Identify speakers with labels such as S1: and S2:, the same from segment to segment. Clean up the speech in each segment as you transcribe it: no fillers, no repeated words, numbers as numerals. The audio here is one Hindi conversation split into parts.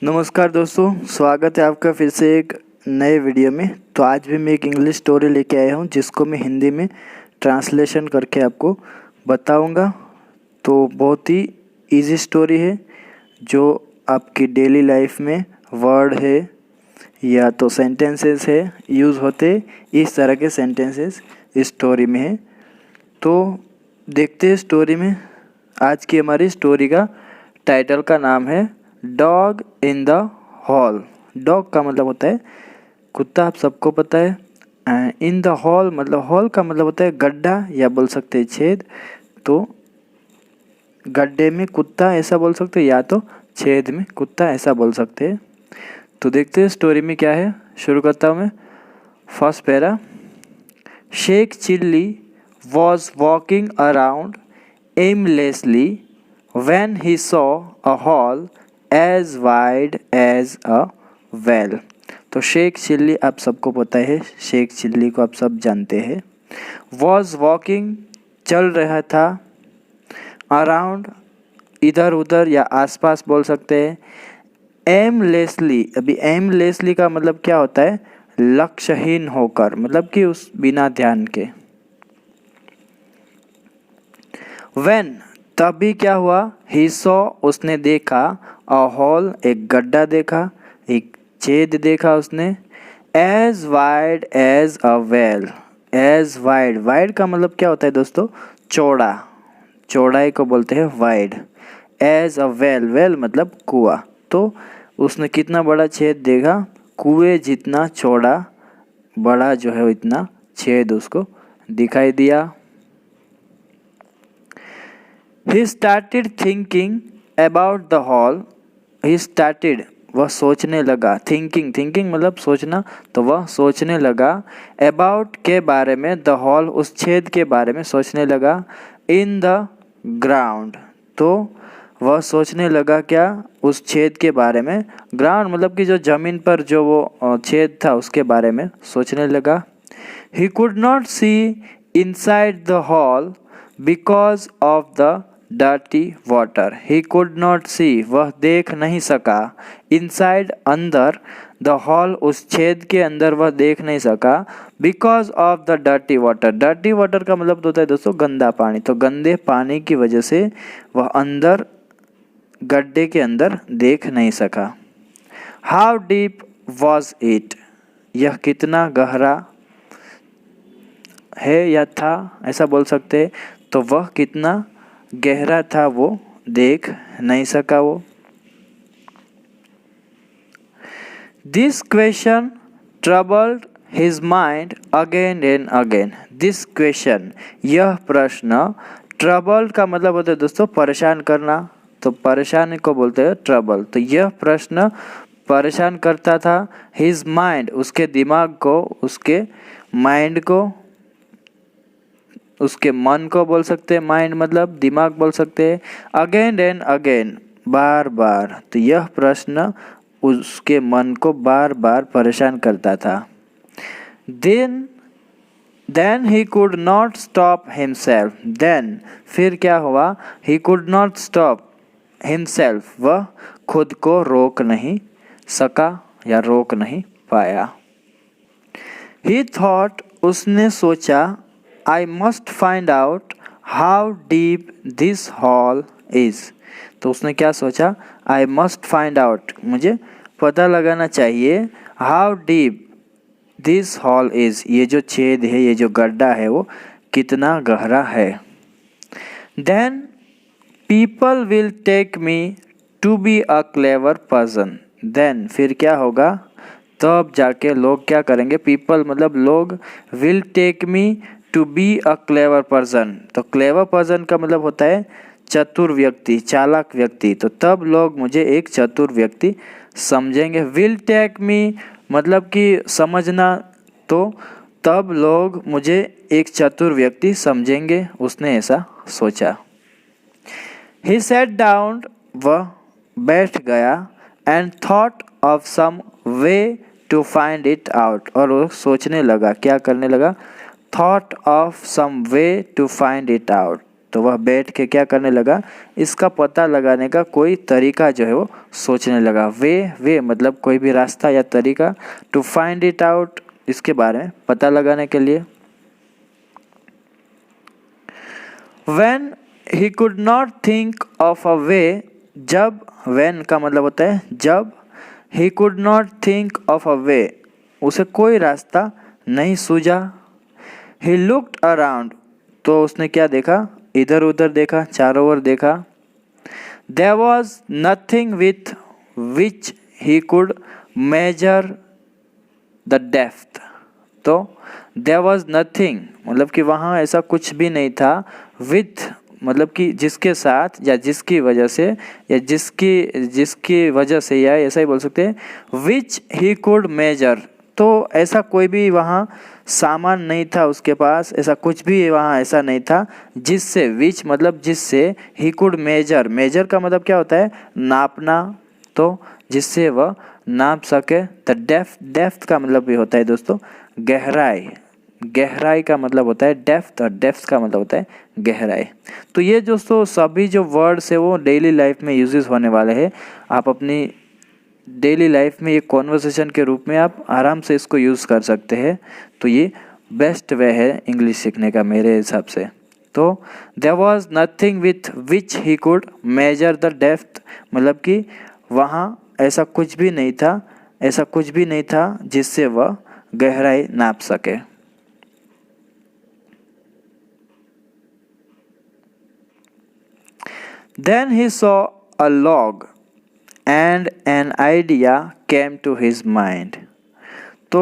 S1: नमस्कार दोस्तों, स्वागत है आपका फिर से एक नए वीडियो में। तो आज भी मैं एक इंग्लिश स्टोरी लेके आया हूँ जिसको मैं हिंदी में ट्रांसलेशन करके आपको बताऊँगा। तो बहुत ही इजी स्टोरी है जो आपकी डेली लाइफ में वर्ड है या तो सेंटेंसेस है यूज़ होते, इस तरह के सेंटेंसेस इस स्टोरी में है। तो देखते हैं स्टोरी में। आज की हमारी स्टोरी का टाइटल का नाम है dog in the hall. Dog का मतलब होता है कुत्ता, आप सबको पता है। इन द हॉल मतलब हॉल का मतलब होता है गड्ढा या बोल सकते हैं छेद। तो गड्ढे में कुत्ता ऐसा बोल सकते हैं या तो छेद में कुत्ता ऐसा बोल सकते हैं। तो देखते हैं स्टोरी में क्या है। शुरू करता हूँ मैं। First para. Sheikh Chilli was walking around aimlessly when he saw a hall as wide as a well। तो शेख चिल्ली आप सबको पता है, शेख चिल्ली को आप सब जानते हैं। was walking चल रहा था, around इधर उधर या आसपास बोल सकते हैं। aimlessly, अभी aimlessly का मतलब क्या होता है? लक्ष्यहीन होकर, मतलब कि उस बिना ध्यान के। When तभी क्या हुआ? He saw उसने देखा, a hole एक गड्ढा देखा, एक छेद देखा उसने। As wide as a well, as wide, wide का मतलब क्या होता है दोस्तों? चौड़ा, चौड़ाई को बोलते हैं wide। As a well, well मतलब कुआं। तो उसने कितना बड़ा छेद देखा? कुएं जितना चौड़ा बड़ा जो है इतना छेद उसको दिखाई दिया। He started thinking about the hall. He started वह सोचने लगा। thinking मतलब सोचना, तो वह सोचने लगा about के बारे में, the hall उस छेद के बारे में सोचने लगा। in the ground तो वह सोचने लगा क्या? उस छेद के बारे में। ground मतलब कि जो ज़मीन पर जो वो छेद था उसके बारे में सोचने लगा। He could not see inside the hall because of the dirty water. He could not see वह देख नहीं सका। Inside अंदर, the hall उस छेद के अंदर वह देख नहीं सका। Because of the dirty water. Dirty water का मतलब होता है दोस्तों गंदा पानी। तो गंदे पानी की वजह से वह अंदर गड्ढे के अंदर देख नहीं सका। How deep was it? यह कितना गहरा है या था ऐसा बोल सकते हैं। तो वह कितना गहरा था वो देख नहीं सका वो। This question troubled his mind again and again. This question यह प्रश्न, troubled का मतलब होता है दोस्तों परेशान करना, तो परेशानी को बोलते हैं trouble। तो यह प्रश्न परेशान करता था his mind उसके दिमाग को, उसके माइंड को, उसके मन को बोल सकते हैं। माइंड मतलब दिमाग बोल सकते हैं। अगेन एंड अगेन बार बार, तो यह प्रश्न उसके मन को बार बार परेशान करता था। Then he could not stop himself. Then फिर क्या हुआ? He could not stop himself वह खुद को रोक नहीं सका या रोक नहीं पाया। He thought उसने सोचा I must find out how deep this hole is. तो उसने क्या सोचा? I must find out मुझे पता लगाना चाहिए how deep this hole is ये जो छेद है, ये जो गड्ढा है वो कितना गहरा है। Then people will take me to be a clever person. Then फिर क्या होगा? तब जाके लोग क्या करेंगे? people मतलब लोग, will take me to be a clever person। तो clever person का मतलब होता है चतुर व्यक्ति, चालाक व्यक्ति। तो तब लोग मुझे एक चतुर व्यक्ति समझेंगे। will take me मतलब कि समझना, तो तब लोग मुझे एक चतुर व्यक्ति समझेंगे, उसने ऐसा सोचा। He sat down वह बैठ गया and thought of some way to find it out और वो सोचने लगा, क्या करने लगा? Thought of some way to find it out तो वह बैठ के क्या करने लगा, इसका पता लगाने का कोई तरीका जो है वो सोचने लगा। वे मतलब कोई भी रास्ता या तरीका, टू फाइंड इट आउट, इसके बारे में पता लगाने के लिए। When he could not think of a way, जब, when का मतलब होता है जब, he could not think of a way, उसे कोई रास्ता नहीं सूझा। He looked around, तो उसने क्या देखा, इधर उधर देखा, चारों ओर देखा। There was nothing with which he could measure the depth, तो there was nothing मतलब कि वहाँ ऐसा कुछ भी नहीं था, with मतलब कि जिसके साथ या जिसकी वजह से या जिसकी वजह से, या ऐसा ही बोल सकते हैं, which he could measure, तो ऐसा कोई भी वहाँ सामान नहीं था उसके पास, ऐसा कुछ भी वहाँ ऐसा नहीं था जिससे, which मतलब जिससे, he could measure, measure का मतलब क्या होता है, नापना, तो जिससे वह नाप सके। द डेप्थ का मतलब भी होता है दोस्तों गहराई, गहराई का मतलब होता है डेप्थ, और डेप्थ का मतलब होता है गहराई। तो ये दोस्तों सभी जो वर्ड्स है वो डेली लाइफ में यूजेस होने वाले हैं। आप अपनी डेली लाइफ में ये कॉन्वर्सेशन के रूप में आप आराम से इसको यूज़ कर सकते हैं। तो ये बेस्ट वे है इंग्लिश सीखने का मेरे हिसाब से। तो there was nothing with which he could measure the depth, मतलब कि वहाँ ऐसा कुछ भी नहीं था, ऐसा कुछ भी नहीं था जिससे वह गहराई नाप सके। Then he saw a log and an idea came to his mind. तो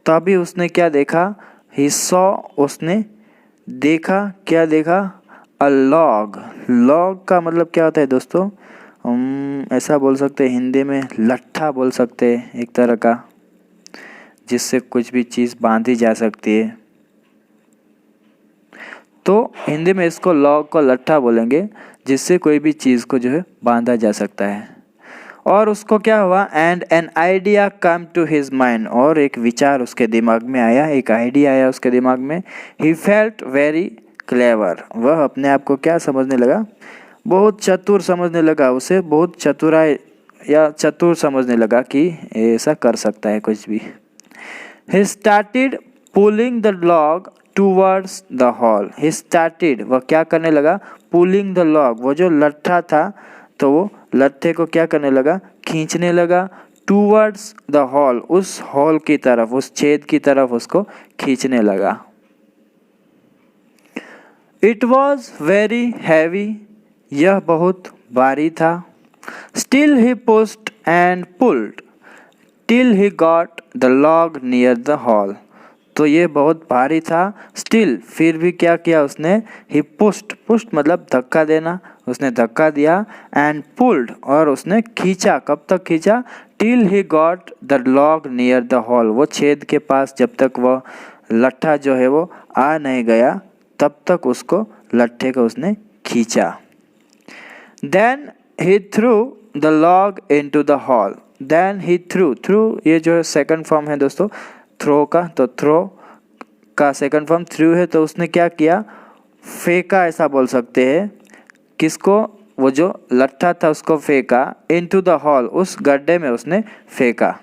S1: तभी उसने क्या देखा, he saw, उसने देखा, क्या देखा, a log, log का मतलब क्या होता है दोस्तों, ऐसा बोल सकते हैं हिंदी में लट्ठा बोल सकते हैं, एक तरह का जिससे कुछ भी चीज़ बांधी जा सकती है। तो हिंदी में इसको लॉग को लट्ठा बोलेंगे, जिससे कोई भी चीज़ को जो है बांधा जा सकता है। और उसको क्या हुआ, and an idea came to his mind, और एक विचार उसके दिमाग में आया, एक आइडिया आया उसके दिमाग में। ही फेल्ट वेरी क्लेवर, वह अपने आप को क्या समझने लगा, बहुत चतुर समझने लगा, उसे बहुत चतुराई या चतुर समझने लगा कि ऐसा कर सकता है कुछ भी। He started pulling the log towards the hall. He started, वह क्या करने लगा, pulling the log, वो जो लट्ठा था तो वो लट्ठे को क्या करने लगा, खींचने लगा, towards the hall, उस हॉल की तरफ, उस छेद की तरफ उसको खींचने लगा। It was very heavy, यह बहुत भारी था। Still he pushed and pulled till he got the log near the hall, तो ये बहुत भारी था। स्टिल, फिर भी क्या किया उसने, ही पुश्ड मतलब धक्का देना, उसने धक्का दिया, एंड पुल्ड, और उसने खींचा, कब तक खींचा, till he got the log near the hall, वो छेद के पास जब तक वह लट्ठा जो है वो आ नहीं गया तब तक उसको लट्ठे को उसने खींचा। Then he threw the log into the hole, then he threw ये जो है सेकंड फॉर्म है दोस्तों थ्रो का, तो थ्रो का सेकंड फॉर्म थ्रू है, तो उसने क्या किया, फेंका, ऐसा बोल सकते हैं। किसको, वो जो लट्ठा था उसको फेंका, इनटू द हॉल, उस गड्ढे में उसने फेंका।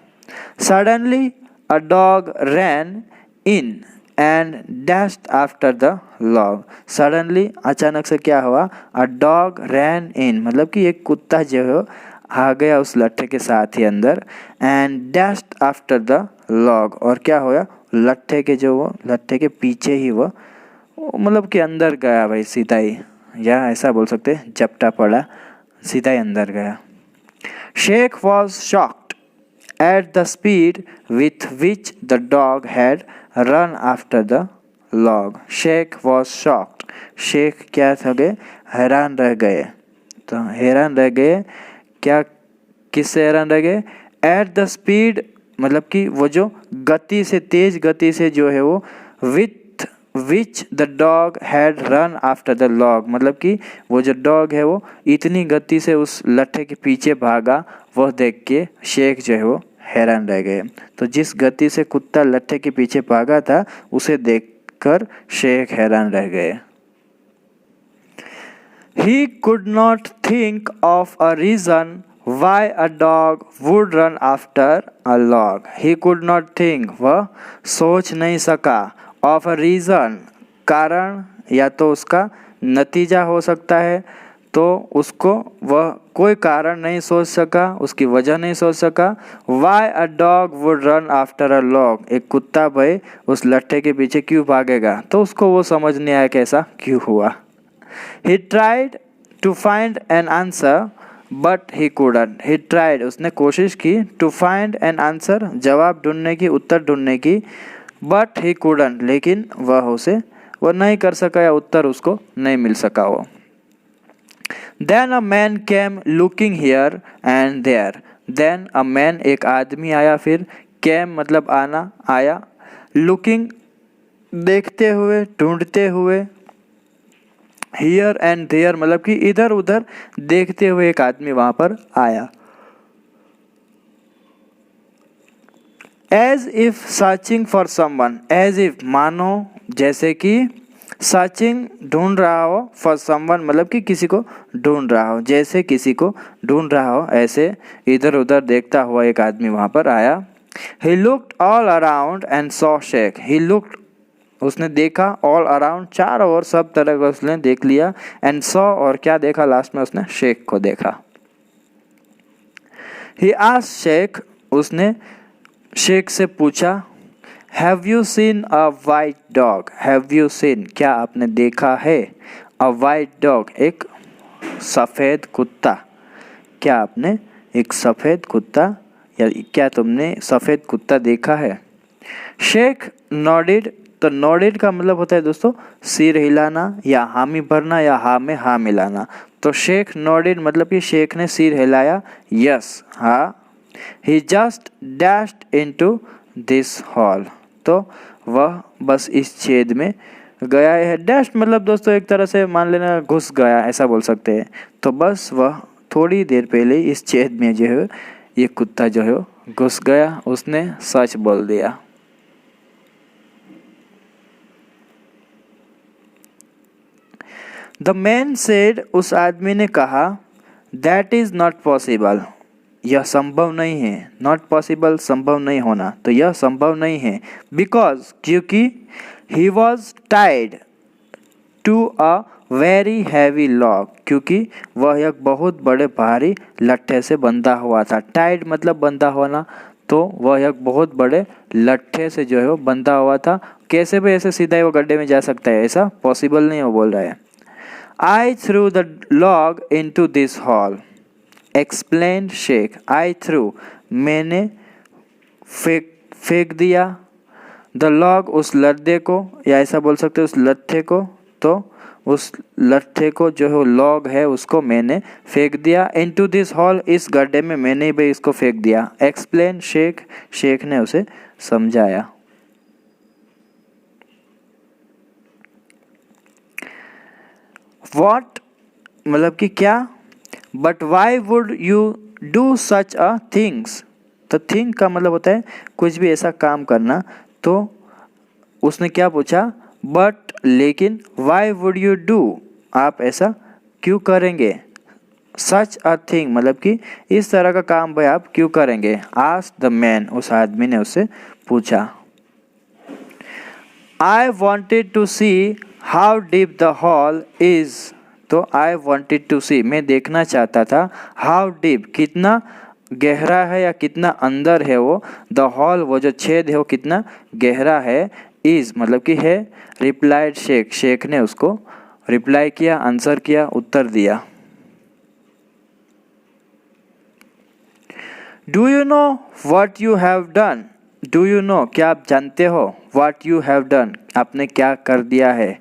S1: Suddenly a dog ran in and dashed after the log, suddenly अचानक से क्या हुआ, अ डॉग रैन इन मतलब कि एक कुत्ता जो है आ गया उस लट्ठे के साथ ही अंदर, and dashed after the log, और क्या हुआ, लट्ठे के जो वो लट्ठे के पीछे ही वो मतलब कि अंदर गया भाई, सीधा ही, या ऐसा बोल सकते हैं झपटा पड़ा, सीधा ही अंदर गया। Sheikh was shocked at the speed with which the dog had run after the log, Sheikh was shocked, Sheikh क्या हो गए, हैरान रह गए, तो हैरान रह गए, क्या, किससे हैरान रह गए, एट द स्पीड मतलब कि वो जो गति से, तेज गति से जो है वो, with which the dog had run after the log मतलब कि वो जो डॉग है वो इतनी गति से उस लट्ठे के पीछे भागा, वह देख के शेख जो है वो हैरान रह गए। तो जिस गति से कुत्ता लट्ठे के पीछे भागा था उसे देखकर शेख हैरान रह गए। He could not think of a reason why a dog would run after a log. He could not think, वह सोच नहीं सका, of a reason, कारण या तो उसका नतीजा हो सकता है, तो उसको वह कोई कारण नहीं सोच सका, उसकी वजह नहीं सोच सका। Why a dog would run after a log, एक कुत्ता भाई उस लट्ठे के पीछे क्यों भागेगा, तो उसको वो समझ नहीं आया कैसा क्यों हुआ। He tried to find an answer but he couldn't. He tried, उसने कोशिश की, to find an answer, जवाब ढूंढने की, उत्तर ढूंढने की, but he couldn't, लेकिन वह नहीं कर सका या उत्तर उसको नहीं मिल सका वो। Then a man came looking here and there. Then a man, एक आदमी आया, फिर came मतलब आना, आया, looking देखते हुए, ढूंढते हुए, हियर एंड देयर मतलब कि इधर उधर देखते हुए एक आदमी वहां पर आया। As if searching for someone, as if मानो जैसे कि, सर्चिंग ढूंढ रहा हो, फॉर समवन मतलब कि किसी को ढूंढ रहा हो, जैसे किसी को ढूंढ रहा हो, ऐसे इधर उधर देखता हुआ एक आदमी वहां पर आया। He looked all around and saw Sheikh. He looked, उसने देखा, ऑल अराउंड चारों ओर सब तरह का उसने देख लिया, एंड सॉ और क्या देखा, लास्ट में उसने शेख को देखा। ही आस्क्ड शेख, उसने शेख से पूछा, have you seen a white dog, have you seen क्या आपने देखा है, अ वाइट डॉग एक सफ़ेद कुत्ता, क्या आपने एक सफ़ेद कुत्ता या क्या तुमने सफ़ेद कुत्ता देखा है। शेख नॉडिड, तो नॉडिड का मतलब होता है दोस्तों सिर हिलाना या हामी भरना या हाँ में हाँ मिलाना, तो शेख नॉडिड मतलब कि शेख ने सिर हिलाया, यस हाँ। He just dashed into this hall, तो वह बस इस छेद में गया है। डैश मतलब दोस्तों एक तरह से मान लेना घुस गया, ऐसा बोल सकते हैं। तो बस वह थोड़ी देर पहले इस छेद में जो है ये कुत्ता जो है घुस गया, उसने सच बोल दिया। द मैन सेड, उस आदमी ने कहा, दैट इज़ नॉट पॉसिबल, यह संभव नहीं है। नॉट पॉसिबल संभव नहीं होना, तो यह संभव नहीं है। बिकॉज क्योंकि, he was tied to a very heavy log, क्योंकि वह एक बहुत बड़े भारी लट्ठे से बंधा हुआ था। टाइड मतलब बंधा होना, तो वह एक बहुत बड़े लट्ठे से जो है वो बंधा हुआ था। कैसे भी ऐसे सीधा ही वो गड्ढे में जा सकता है, ऐसा पॉसिबल नहीं वो बोल रहा है। I threw the log into this hole, explained Sheikh. I threw मैंने फेंक दिया, the log उस लड्डे को, या ऐसा बोल सकते उस लट्ठे को, तो उस लट्ठे को जो है लॉग है उसको मैंने फेंक दिया। into this hole इस गड्ढे में मैंने भी इसको फेंक दिया। explain शेख, शेख ने उसे समझाया। वॉट मतलब कि क्या, but why would you do such a things, तो थिंग का मतलब होता है कुछ भी ऐसा काम करना, तो उसने क्या पूछा, बट लेकिन, वाई वुड यू डू आप ऐसा क्यों करेंगे, सच अ थिंग मतलब कि इस तरह का काम भाई आप क्यों करेंगे। आस्क्ड द मैन, उस आदमी ने उससे पूछा। I wanted to see how deep the hole is, तो आई वॉन्टेड टू सी मैं देखना चाहता था, हाउ डीप कितना गहरा है या कितना अंदर है वो, द हॉल वो जो छेद है वो कितना गहरा है, इज मतलब कि है। रिप्लाइड शेख, शेख ने उसको रिप्लाई किया, आंसर किया, उत्तर दिया। Do you know what you have done, do you know क्या आप जानते हो, व्हाट यू हैव डन आपने क्या कर दिया है,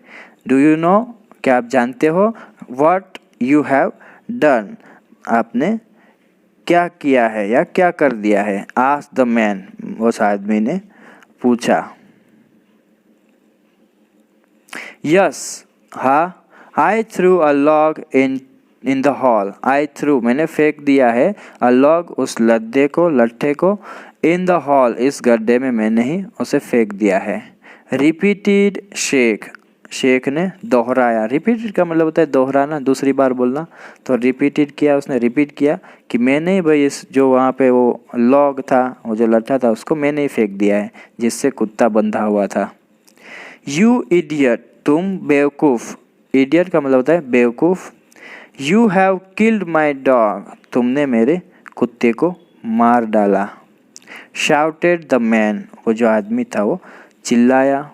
S1: डू यू नो क्या आप जानते हो, व्हाट यू हैव डन आपने क्या किया है या क्या कर दिया है। आस्क्ड द मैन, उस आदमी ने पूछा। यस हाँ, I threw a log in the hall, I threw मैंने फेंक दिया है, अ लॉग उस लद्दे को, लट्ठे को, इन द हॉल इस गड्ढे में मैंने ही उसे फेंक दिया है। रिपीटेड शेख, शेख ने दोहराया। रिपीटेड का मतलब होता है दोहराना, दूसरी बार बोलना। तो रिपीटेड किया, उसने रिपीट किया कि मैंने भाई इस जो वहाँ पे वो लॉग था, वो जो लट्ठा था, उसको मैंने ही फेंक दिया है जिससे कुत्ता बंधा हुआ था। यू इडियट, तुम बेवकूफ़। इडियट का मतलब होता है बेवकूफ़। You have killed my dog, तुमने मेरे कुत्ते को मार डाला। शाउटेड द मैन, वो जो आदमी था वो चिल्लाया।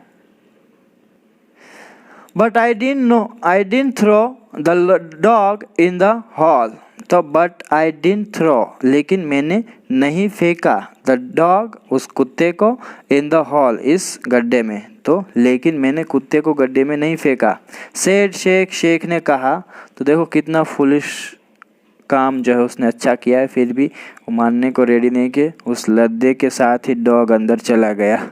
S1: But I didn't throw the dog in the hole, तो बट आई डिडंट थ्रो, लेकिन मैंने नहीं फेंका, द डॉग, उस कुत्ते को, इन द हॉल, इस गड्ढे में, तो लेकिन मैंने कुत्ते को गड्ढे में नहीं फेंका। सेड शेख, शेख ने कहा। तो देखो कितना फुलिश काम जो है उसने अच्छा किया है, फिर भी वो मानने को रेडी नहीं कि उस लद्दे के साथ ही डॉग अंदर चला गया।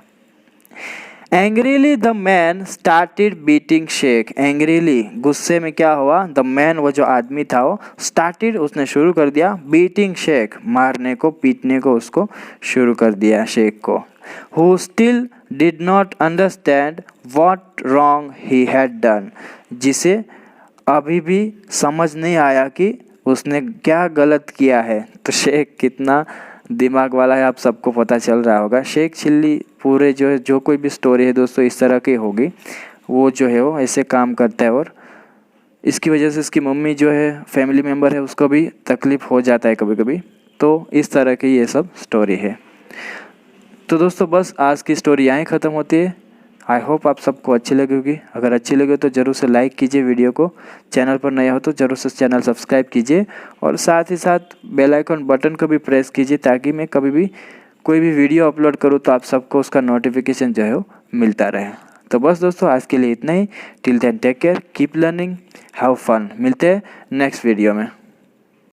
S1: Angrily the man started beating Sheikh, angrily, गुस्से में क्या हुआ, द मैन, वो जो आदमी था वो, स्टार्टेड, उसने शुरू कर दिया, बीटिंग शेख, मारने को, पीटने को उसको शुरू कर दिया शेख को। Who still did not understand what wrong he had done, जिसे अभी भी समझ नहीं आया कि उसने क्या गलत किया है। तो शेख कितना दिमाग वाला है आप सबको पता चल रहा होगा। शेख चिल्ली पूरे जो है, जो कोई भी स्टोरी है दोस्तों इस तरह की होगी, वो जो है वो ऐसे काम करता है, और इसकी वजह से इसकी मम्मी जो है, फैमिली मेम्बर है, उसको भी तकलीफ़ हो जाता है कभी कभी। तो इस तरह की ये सब स्टोरी है। तो दोस्तों बस आज की स्टोरी यहाँ ख़त्म होती है। आई होप आप सबको अच्छी लगी होगी। अगर अच्छी लगे तो ज़रूर से लाइक कीजिए वीडियो को, चैनल पर नया हो तो ज़रूर से चैनल सब्सक्राइब कीजिए, और साथ ही साथ बेल आइकन बटन को भी प्रेस कीजिए ताकि मैं कभी भी कोई भी वीडियो अपलोड करूँ तो आप सबको उसका नोटिफिकेशन जो है वो मिलता रहे। तो बस दोस्तों आज के लिए इतना ही। Till then take care, keep learning, have fun. मिलते हैं नेक्स्ट वीडियो में।